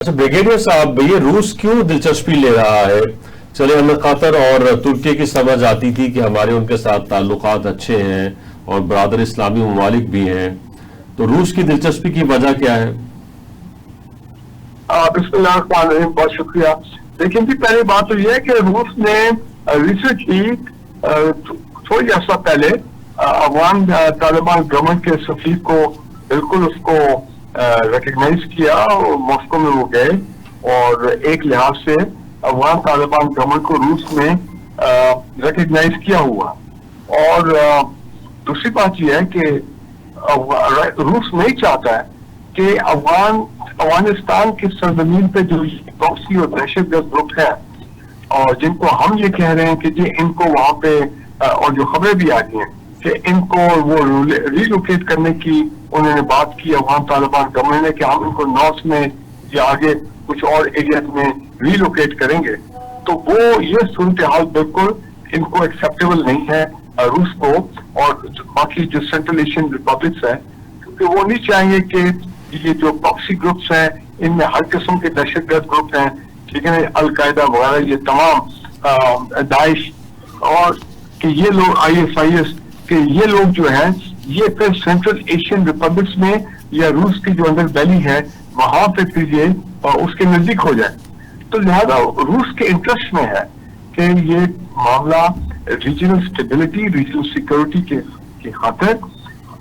अच्छा ब्रिगेडियर साहब, ये रूस क्यों दिलचस्पी ले रहा है? चले हमें कतर और तुर्की की समझ आती थी कि हमारे उनके साथ ताल्लुकात अच्छे हैं और बरादर इस्लामी ममालिक भी हैं, तो रूस की दिलचस्पी की वजह क्या है? बिस्मिल्लाहिर्रहमानिर्रहीम, बहुत शुक्रिया। लेकिन जी पहली बात तो यह है कि रूस ने रिसेंटली थोड़ी अर्सा पहले अफगान तालिबान गवर्नमेंट के सफीर को बिल्कुल उसको रिकग्नाइज किया और मॉस्को में वो गए, और एक लिहाज से अफगान तालिबान गवर्नमेंट को रूस में रिकग्नाइज किया हुआ। और दूसरी बात यह है कि रूस नहीं चाहता है कि अफगानिस्तान की सरजमीन पे जो प्रॉक्सी और दहशतगर्द ग्रुप है, और जिनको हम ये कह रहे हैं कि जी इनको वहां पे और जो खबरें भी आ रही हैं कि इनको वो रिलोकेट करने की उन्होंने बात की अफगान तालिबान गवर्नमेंट ने कि हम इनको नॉर्थ में या आगे कुछ और एरिया में रिलोकेट करेंगे, तो वो ये सूरत हाल बिल्कुल इनको एक्सेप्टेबल नहीं है रूस को और बाकी जो सेंट्रल एशियन रिपब्लिक्स है, क्योंकि वो नहीं चाहेंगे कि ये जो प्रॉक्सी ग्रुप्स हैं इनमें हर किस्म के दहशतगर्द ग्रुप हैं, ठीक है, अलकायदा वगैरह, ये तमाम दाइश, और कि ये लोग ISIS कि ये लोग जो हैं ये फिर सेंट्रल एशियन रिपब्लिक्स में या रूस की जो अंदर बैली है वहां पे फिर ये उसके नजदीक हो जाए। तो लिहाजा रूस के इंटरेस्ट में है कि ये मामला रीजनल स्टेबिलिटी, रीजनल सिक्योरिटी के खातिर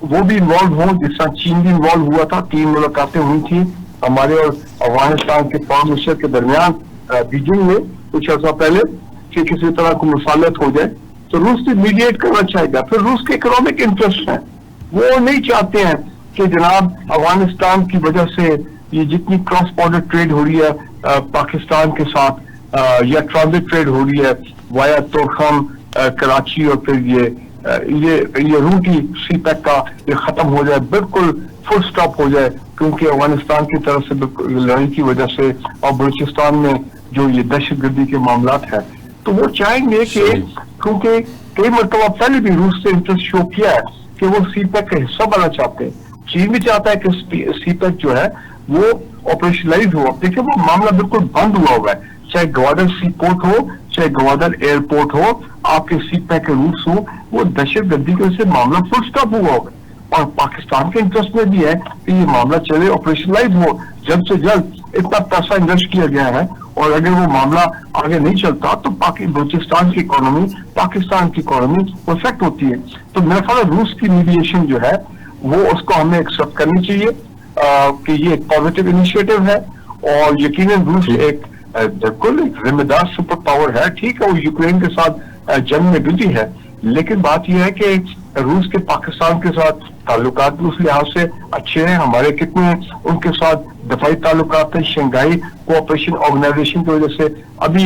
वो भी इन्वॉल्व हो, जिस तरह चीन भी इन्वॉल्व हुआ था। 3 मुलाकातें हुई थी हमारे और अफगानिस्तान के फॉरेन मिनिस्टर के दरमियान बीजिंग में कुछ अर्सा पहले, कि किसी तरह को मुसालत हो जाए, तो रूस भी मीडिएट करना चाहेगा। फिर रूस के इकोनॉमिक इंटरेस्ट हैं, वो नहीं चाहते हैं कि जनाब अफगानिस्तान की वजह से ये जितनी क्रॉस बॉर्डर ट्रेड हो रही है पाकिस्तान के साथ या ट्रांजिट ट्रेड हो रही है वाया तोरखम कराची, और फिर ये रूट ही CPEC का ये खत्म हो जाए, बिल्कुल फुल स्टॉप हो जाए, क्योंकि अफगानिस्तान की तरफ से लड़ाई की वजह से और बलूचिस्तान में जो ये दहशतगर्दी के मामलात है, तो वो चाहेंगे कि क्योंकि कई मरतबा पहले भी रूस से इंटरेस्ट शो किया है कि वो CPEC का हिस्सा बनना चाहते हैं। चीन भी चाहता है कि CPEC जो है वो ऑपरेशनलाइज हो। देखिए वो मामला बिल्कुल बंद हुआ हुआ है, चाहे ग्वादर सी पोर्ट हो, चाहे ग्वादर एयरपोर्ट हो, आपके CPEC के रूट्स हो, वो दहशतगर्दी की वजह से मामला फुल स्टॉप हुआ होगा। और पाकिस्तान के इंटरेस्ट में भी है कि ये मामला चले, ऑपरेशनलाइज हो, जल्द से जल्द। इतना पैसा इन्वेस्ट किया गया है, और अगर वो मामला आगे नहीं चलता तो बलूचिस्तान की इकोनॉमी, पाकिस्तान की इकोनॉमी इफेक्ट होती है। तो मेरा ख्याल है रूस की मीडिएशन जो है वो उसको हमें एक्सेप्ट करनी चाहिए कि ये एक पॉजिटिव इनिशिएटिव है, और यकीनन रूस एक बिल्कुल जिम्मेदार सुपर पावर है। ठीक है, वो यूक्रेन के साथ जंग में बिजी है, लेकिन बात यह है कि रूस के पाकिस्तान के साथ ताल्लुकात उस लिहाज से अच्छे हैं। हमारे कितने उनके साथ दफाई ताल्लुकात हैं, शंघाई कोऑपरेशन ऑर्गेनाइजेशन की वजह से। अभी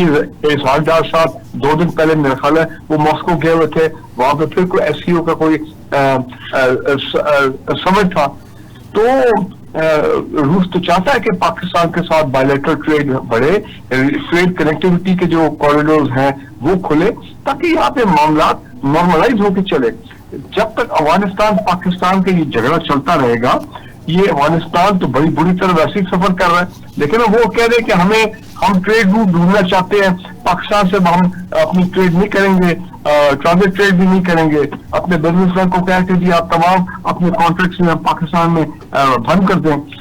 इजहार साहब 2 दिन पहले मेरा ख्याल है वो मॉस्को गए हुए थे, वहां पे फिर कोई SCO का कोई समिट था। तो रूस तो चाहता है कि पाकिस्तान के साथ बायलैटरल ट्रेड बढ़े, ट्रेड कनेक्टिविटी के जो कॉरिडोर्स हैं वो खुले, ताकि यहाँ पे मामला नॉर्मलाइज होकर चले। जब तक अफगानिस्तान पाकिस्तान का ये झगड़ा चलता रहेगा, ये अफगानिस्तान तो बड़ी बुरी तरह वैसे ही सफर कर रहा है, लेकिन वो कह रहे हैं कि हम ट्रेड रूट ढूंढना चाहते हैं पाकिस्तान से, हम अपनी ट्रेड नहीं करेंगे, ट्रांजिट ट्रेड भी नहीं करेंगे। अपने बिजनेसमैन को कह के जी आप तमाम अपने कॉन्ट्रैक्ट्स में पाकिस्तान में बंद कर दें।